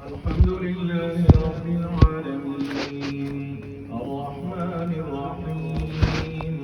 الحمد لله رب العالمين الرحمن الرحيم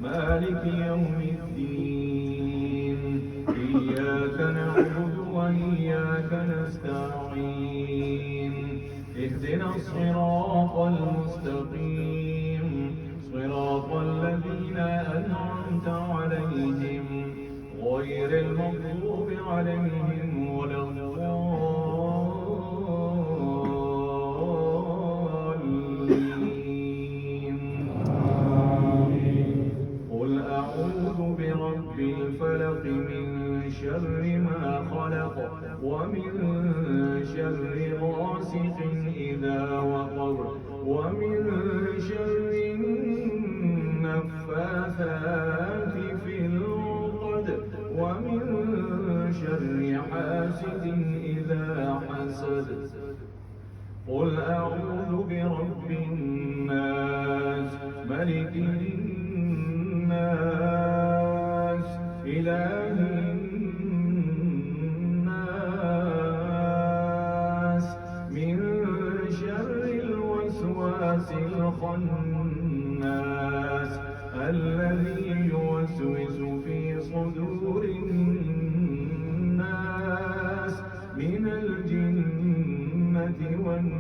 مالك يوم الدين إياك نعبد وإياك نستعين اهدنا الصراط المستقيم صراط الذين أنعمت عليهم غير المغضوب عليهم ولا الضالين. قل أعوذ برب الفلق من شر ما خلق ومن شر غاسق إذا وقب ومن شر النفاثات في العقد ومن شر حاسد إذا حسد. قل أعوذ برب الناس ملك الناس إله الناس من شر الوسواس الخناس الذي يوسوس في صدور الناس من الجنة والناس.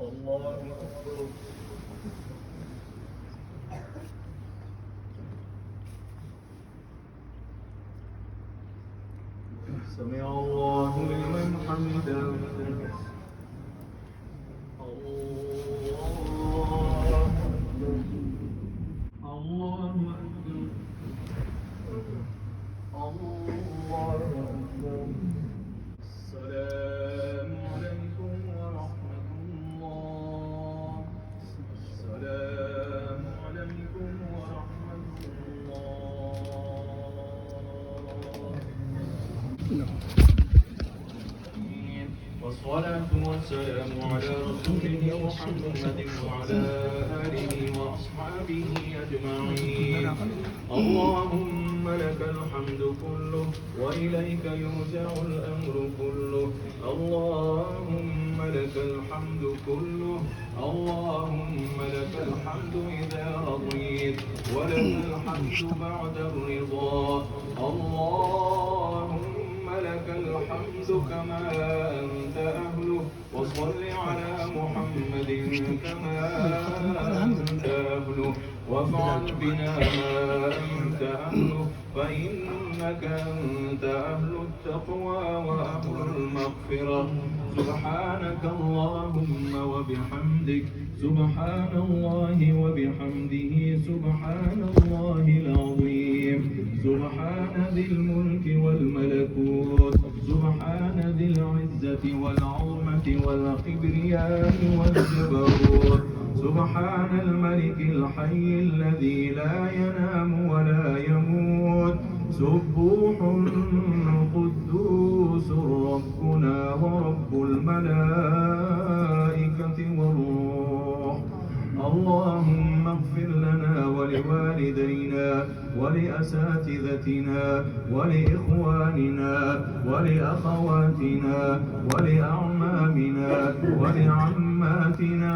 الله أكبر. سمع الله لمن حمده. الله أكبر. الله أكبر. السلام عليكم ورحمة الله. السلام عليكم ورحمة الله. والصلاة والسلام على رسوله محمد وعلى آله وأصحابه أجمعين. اللهم لك الحمد كله وإليك يرجع الأمر كله. اللهم لك الحمد كله. اللهم لك الحمد إذا رضيت ولك الحمد بعد الرضا. اللهم لك الحمد كما أنت أهله وصل على محمد كما أنت أهله وافعل بنا ما أنت أهله فإنك أنت أهل التقوى وأهل المغفرة. سبحانك اللهم وبحمدك سبحان الله وبحمده سبحان الله العظيم. سبحان ذي الملك والملكوت سبحان ذي العزة والعظمة والكبرياء والجبروت. سبحان الملك الحي الذي لا ينام ولا يموت. سبوح قدوس ربنا ورب الملائكة والروح. اللهم اغفر لنا ولوالدينا ولأساتذتنا ولإخواننا ولأخواتنا ولأعمامنا ولعماتنا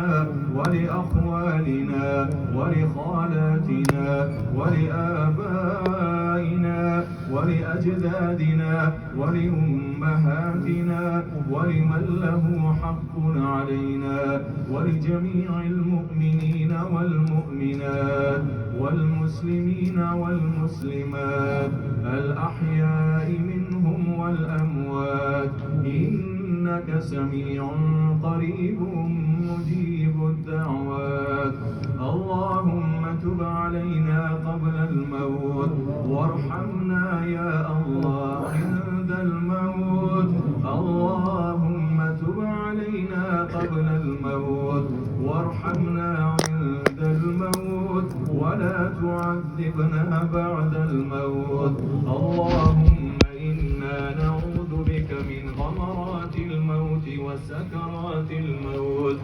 ولأخوالنا ولخالاتنا ولآبائنا ولأجدادنا ولأمهاتنا ولمن له حق علينا ولجميع المؤمنين والمؤمنات والمسلمين والمسلمات الأحياء منهم والأموات إنك سميع قريب مجيب الدعوات. اللهم تب علينا قبل الموت وارحمنا يا الله عند الموت. اللهم تب علينا قبل الموت وارحمنا عند الموت ولا تعذبنا بعد الموت. اللهم إنا نعوذ بك من غمرات الموت وسكرات الموت.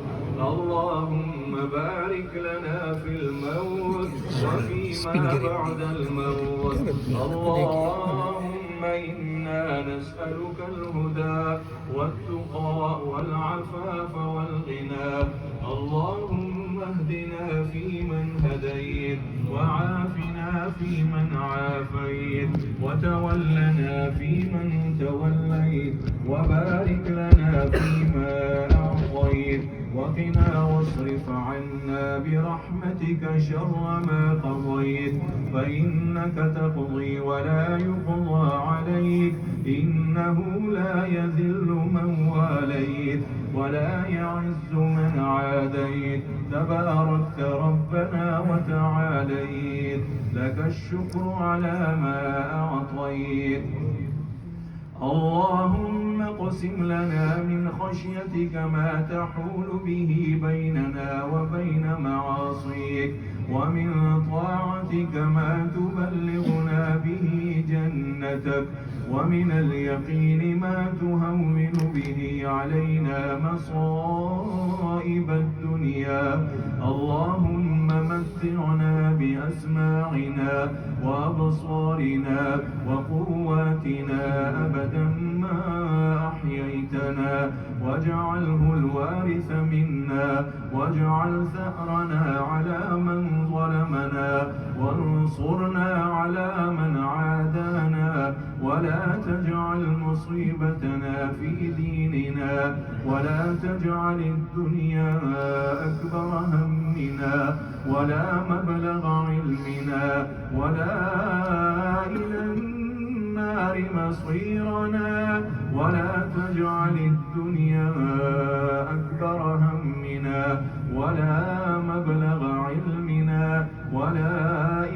اللهم بارك لنا في الموت وفيما بعد الموت. اللهم إنا نسألك الهدى والتقى والعفاف والغنى. اللهم اهدنا فيمن هديت، وعافنا فيمن عافيت، وتولنا فيمن توليت، وبارك لنا فيما أعطيت، وقنا واصرف عنا برحمتك شر ما قضيت، فإنك تقضي ولا يقضى عليك، إنه لا يذل من واليت ولا يعز من عاديت، تباركت ربنا وتعاليت، لك الشكر على ما أعطيت. اللهم اقسم لنا من خشيتك ما تحول به بيننا وبين معاصيك، ومن طاعتك ما تبلغنا به جنتك، ومن اليقين ما تهون به علينا مصائب الدنيا. اللهم متعنا بأسماعنا وأبصارنا وقواتنا أبدا ما أحييتنا، واجعله الوارث منا، واجعل ثأرنا على من ظلمنا، وانصرنا على من عادانا، ولا تجعل مصيبتنا في ديننا، ولا تجعل الدنيا أكبر همنا ولا مبلغ علمنا ولا إلى النار مصيرنا، ولا تجعل الدنيا أكبر همنا ولا مبلغ علمنا ولا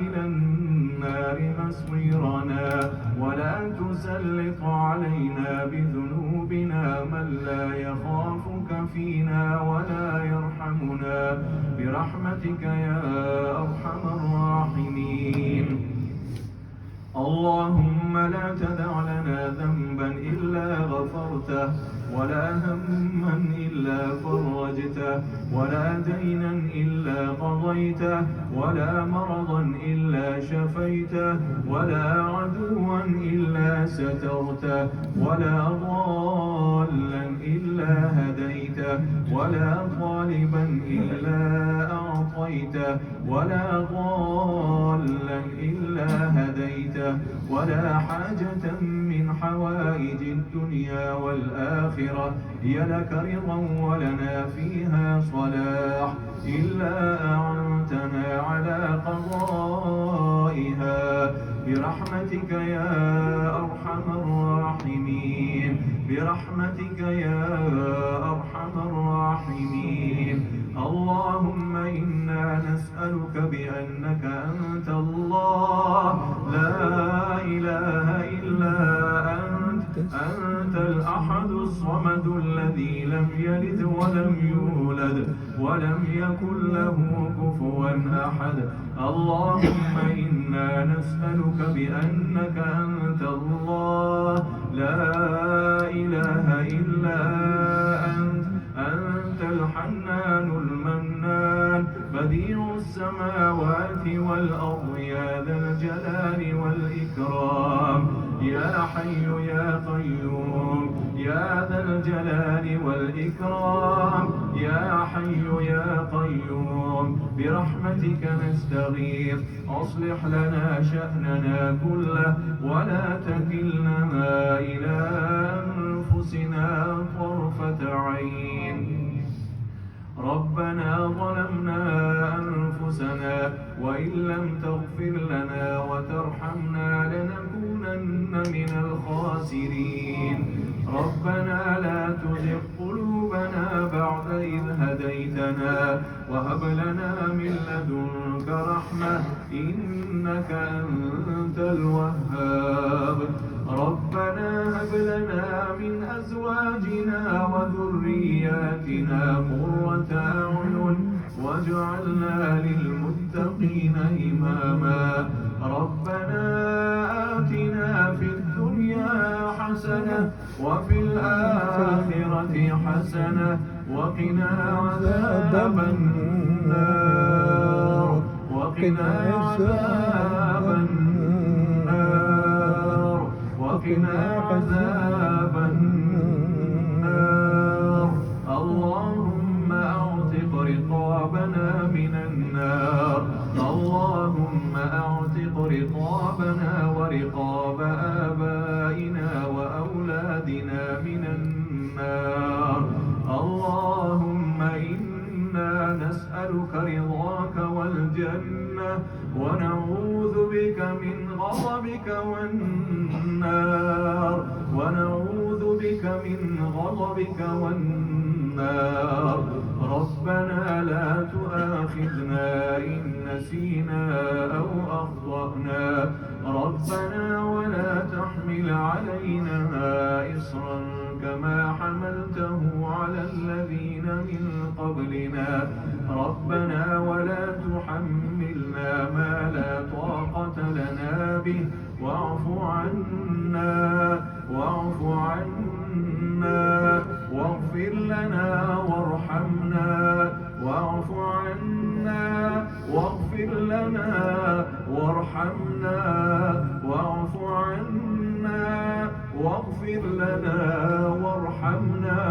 إلى النار مصيرنا، ولا تسلط علينا بذنوبنا من لا يخافك فينا ولا يرحمنا، برحمتك يا أرحم الراحمين. اللهم لا تدع لنا ذنبا إلا غفرته، ولا هما إلا فرجته، ولا دينا إلا قضيته، ولا مرضا إلا شفيته، ولا عدوا إلا سترته، ولا ضالا إلا هديته، ولا طالبا إلا أعطيته، ولا ضالا إلا هديته، ولا حاجة من حوائج الدنيا والآخرة هي لك رضا ولنا فيها صلاح إلا أعنتنا على قضائها، برحمتك يا أرحم الراحمين، برحمتك يا أرحم الراحمين. اللهم إنا نسألك بأنك أنت الله لا إله إلا أنت الأحد الصمد الذي لم يلد ولم يولد ولم يكن له كفوا أحد. اللهم إنا نسألك بأنك أنت الله لا إله إلا أنت الحنان المنان، بديع السماوات والأرض، يا ذا الجلال والإكرام، يا حي يا قيوم، يا ذا الجلال والإكرام، يا حي يا قيوم، برحمتك نستغيث، أصلح لنا شأننا كله، ولا تكلنا إلى أنفسنا طرفة عين. ربنا ظلمنا أنفسنا وإن لم تغفر لنا وترحمنا لنكونن من الخاسرين. ربنا لا تزغ قلوبنا بعد إذ هديتنا وهب لنا من لدنك رحمة إنك أنت الوهاب. ربنا هب لنا من أزواجنا وذرياتنا قرة أعين واجعلنا للمتقين إماما. ربنا آتنا في الدنيا حسنة وفي الآخرة حسنة وقنا عذاب النار وقنا عذاب النار وقنا وقنا عذاب النار. اللهم أعتق رقابنا من النار. اللهم أعتق رقابنا ورقاب آبائنا وأولادنا من النار. اللهم إنا نسألك رضاك والجنة ونعوذ بك من غضبك والنار. ونعوذ بك من غضبك والنار. ربنا لا تؤاخذنا إن نسينا أو أخطأنا. ربنا ولا تحمل علينا إصرا كما حملته على الذين من قبلنا. ربنا ولا تحملنا ما لا طاقة لنا به. واعف عنا واغفر لنا وارحمنا. واعف عنا واغفر لنا وارحمنا. واعف عنا واغفر لنا وارحمنا.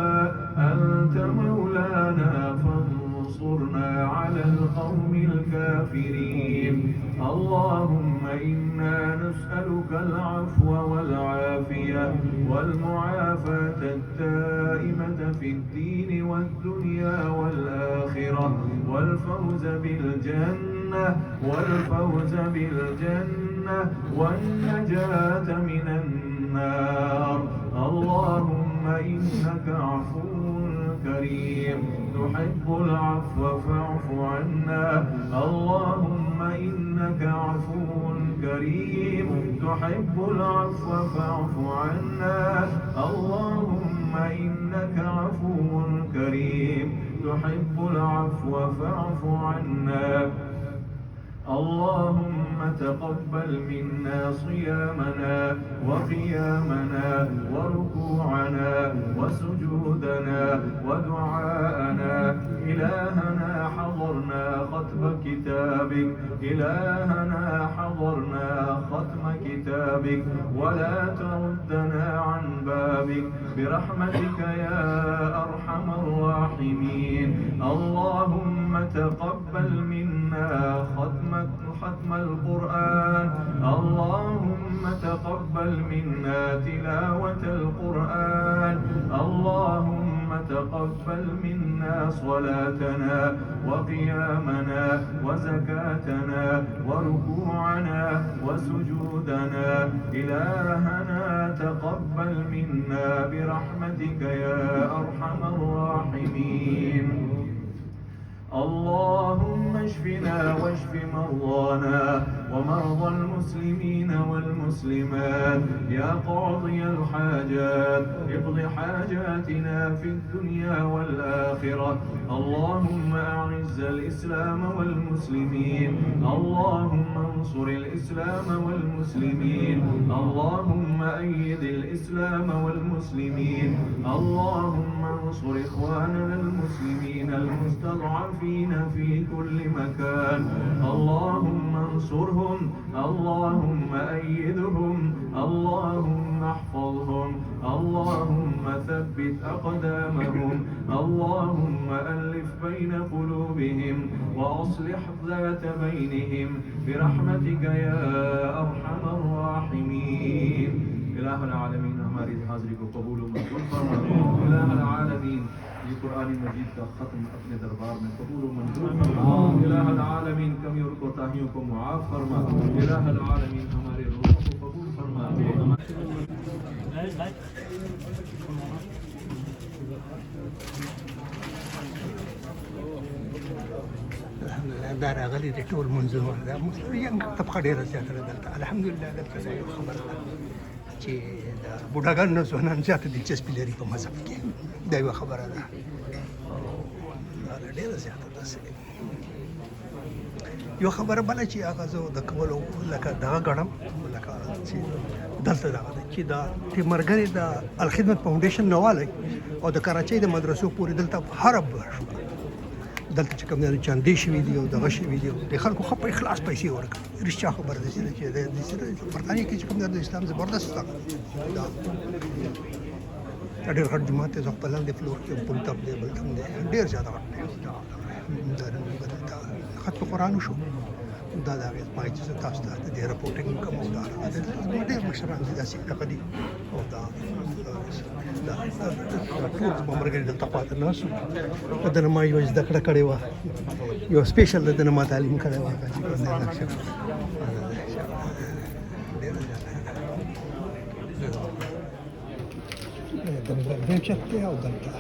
أنت مولانا فانصرنا على القوم الكافرين. اللهم إنا نسألك العفو والعافية والمعافاة الدائمة في الدين والدنيا والآخرة والفوز بالجنة والنجاة من النار. اللهم إنك عفو كريم تحب العفو فاعف عنا. اللهم إنك عفو كريم تحب العفو فاعف عنا. اللهم إنك عفو كريم تحب العفو فاعف عنا. اللهم تقبل منا صيامنا وقيامنا وركوعنا وسجودنا ودعاءنا. إلهنا حضرنا ختم كتابك. إلهنا حضرنا ختم كتابك ولا تردنا عن بابك برحمتك يا أرحم الراحمين. اللهم تقبل منا ختم القرآن. اللهم تقبل منا تلاوة القرآن. اللهم تقبل منا صلاتنا وقيامنا وزكاتنا وركوعنا وسجودنا. إلهنا تقبل منا برحمتك يا أرحم الراحمين. اللهم اشفنا واشف مرضانا ومرضى المسلمين والمسلمات يا قاضي الحاجات. اقض حاجاتنا في الدنيا والآخرة. اللهم أعز الإسلام والمسلمين. اللهم انصر الإسلام والمسلمين. اللهم أيد الإسلام والمسلمين. اللهم انصر إخواننا المسلمين المستضعفين في كل مكان. اللهم انصرهم. اللهم أيدهم. اللهم احفظهم. اللهم ثبت أقدامهم. اللهم ألف بين قلوبهم وأصلح ذات بينهم برحمتك يا أرحم الراحمين. إله العالمين हमारी हाजिरी को कबूल मंजूर फरमा। इलाह العالمين ये कुरान मजीद का ख़त्म अपने दरबार में कबूल मंजूर फरमा। इलाह العالمين कमी और कोताहियों को मुआफ़ फरमा। इलाह العالمين हमारे रोज़ों को कबूल फरमा। الحمدلله دا راغلي د ټول منځونه دا مسلمان طبقه ډیره زیاته ده دلته. الحمدلله دلته ځای خبره ده چې د بوډاګانو نه ځوانان زیاته دلچسپي لري په مذهب کې. دا یوه خبره ده دا ډیره زیاته ده. یو خبره بله چې هغه زه د کولو لکه دغه ګڼم لکه چې دلته دغه ده چې دا تیمرګرې د الخدمت فاونډیشن نوالی او د کراچۍ د مدرسو پورې دلته هره دلته چې کوم دی چاندې شوي دي او دغه شوي دي د خلکو ښه په اخلاص پیسې ورکوي. رښتیا خبره ده چې د برطانیې کې چې کوم دی د اسلام زبردست دا ډېر غټ جومات دی. زه خپل لاندې فلور کې پل تم دی بل تم دی ډېر زیاته غټ دی. دا ختم قرآن وشو دا د هغې پای چې زه تاسو ته د دې رپورټینګ کوم او دا ډېر مشران دي داسې دغه دي او دا ټول زما ملګري دلته خواته ناست وو. د نه ما یوه زده کړه کړې وه، یو سپېشل د نه ما تعلیم کړی وه چې کوم دی نقشه ډېره زیاته د دویم چت دی او دلته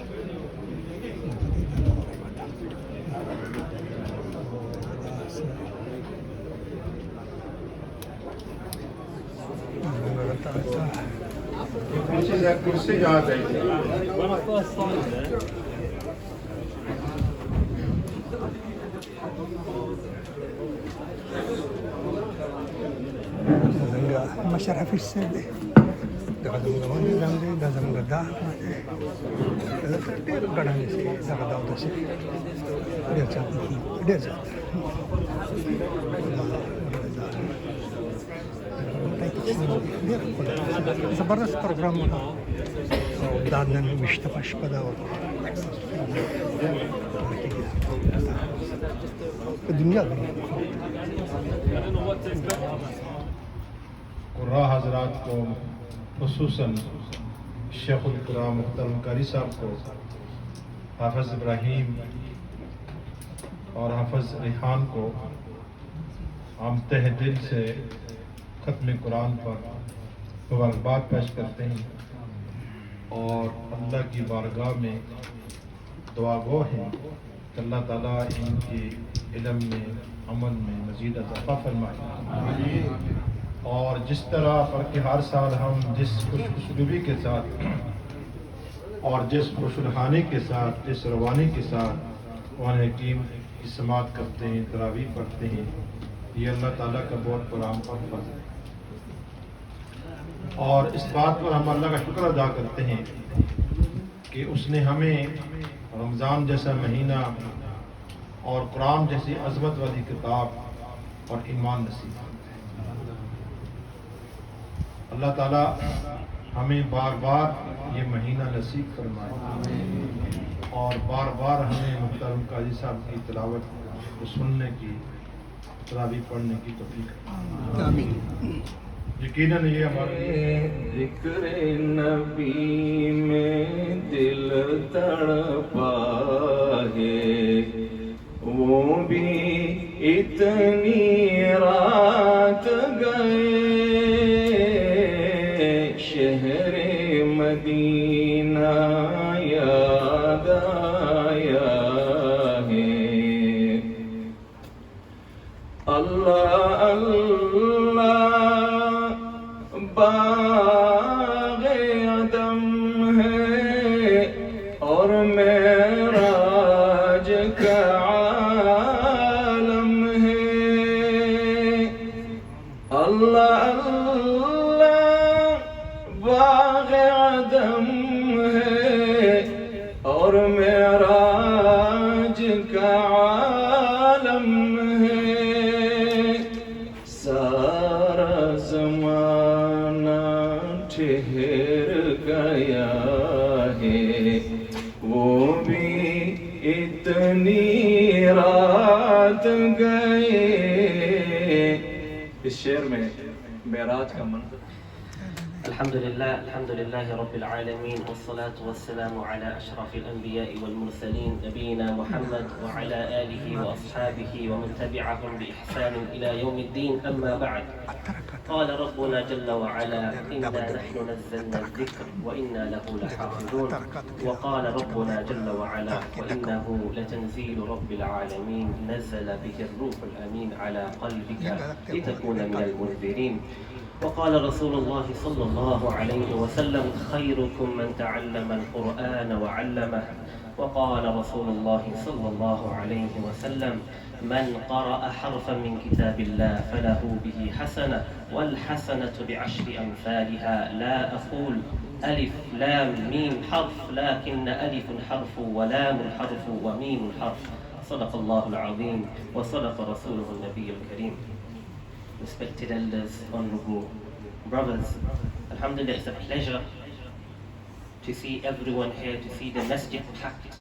کرسی یاد آئی تھی. مشر حفیظ صاحب دی دغه زموږ نظام دی دا زموږ دا ډېر ګڼلې سي دغه دا داسې ډېر زیات ډېر زیات زبردست پروګرام و او دا نن ویشتمه شپه ده په دنیا کې قراء حضرات کو خصوصاً شیخ القرآن محترم قاری صاحب کو، حافظ ابراہیم اور حافظ ریحان کو ہم تہ دل سے ختم قرآن پر مبارکباد پیش کرتے ہیں اور اللہ کی بارگاہ میں دعا گو ہیں کہ اللہ تعالیٰ ان کے علم میں عمل میں مزید اضافہ فرمائے. اور جس طرح پر کہ ہر سال ہم جس خوش اسلوبی کے ساتھ اور جس خوش الحانی کے ساتھ جس روانی کے ساتھ قرآن حکیم کی سماعت کرتے ہیں، تراویح پڑھتے ہیں، یہ اللہ تعالیٰ کا بہت بڑا فضل ہے. اور اس بات پر ہم اللہ کا شکر ادا کرتے ہیں کہ اس نے ہمیں رمضان جیسا مہینہ اور قرآن جیسی عظمت والی کتاب اور ایمان نصیب کیا. اللہ تعالیٰ ہمیں بار بار یہ مہینہ نصیب فرمائے اور بار بار ہمیں محترم قاضی صاحب کی تلاوت کو سننے کی، تراویح پڑھنے کی توفیق. آمین. یقیناً یہ ہمارے ذکر نبی میں دل تڑپا ہے، وہ بھی اتنی رات گئے، شہر مدینہ یاد آیا ہے. اللہ اللہ باغ عدم ہے اور معراج کا عالم ہے. اللہ اللہ باغ عدم ہے اور معراج کا عالم ہے. سارا زمانہ ٹھہر گیا ہے، وہ بھی اتنی رات گئے. اس شعر میں معراج کا منظر. الحمد لله رب العالمين، والصلاة والسلام على أشرف الأنبياء والمرسلين نبينا محمد وعلى آله وأصحابه ومن تبعهم بإحسان إلى يوم الدين. أما بعد، قال ربنا جل وعلا: إنا نحن نزلنا الذكر وإنا له لحافظون. وقال ربنا جل وعلا: وإنه لتنزيل رب العالمين نزل به الروح الأمين على قلبك لتكون من المنذرين. وقال رسول الله صلى الله عليه وسلم: خيركم من تعلم القرآن وعلمه. وقال رسول الله صلى الله عليه وسلم: من قرأ حرفا من كتاب الله فله به حسنة، والحسنة بعشر أمثالها. لا أقول ألف لام ميم حرف، لكن ألف حرف ولام حرف وميم حرف. صدق الله العظيم وصدق رسوله النبي الكريم. Respected elders, honorable brothers, Alhamdulillah, it's a pleasure to see everyone here, to see the masjid packed.